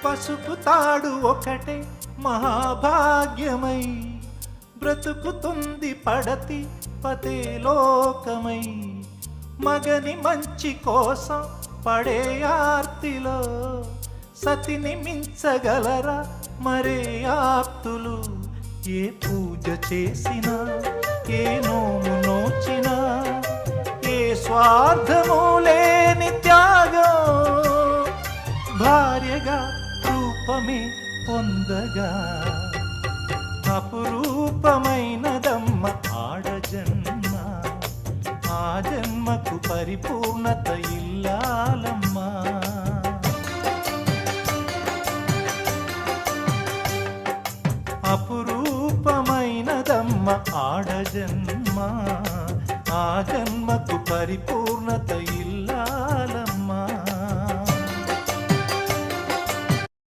పసుపు తాడు ఒకటే మహాభాగ్యమై బ్రతుకుతుంది పడతి పదే లోకమై. మగని మంచి కోసం పడే ఆర్తిలో సతిని మించగలరా మరే ఆప్తులు. ఏ పూజ చేసినా ఏ నోము నోచినా ఏ స్వార్థము లేని త్యాగం భార్యగా రూపమే పొందగా. అపురూపమైనదమ్మ ఆడజన్మ, ఆ జన్మకు పరిపూర్ణత ఇల్లాలమ్మా. అపురూపమైనదమ్మ ఆడజన్మ, ఆ జన్మకు పరిపూర్ణత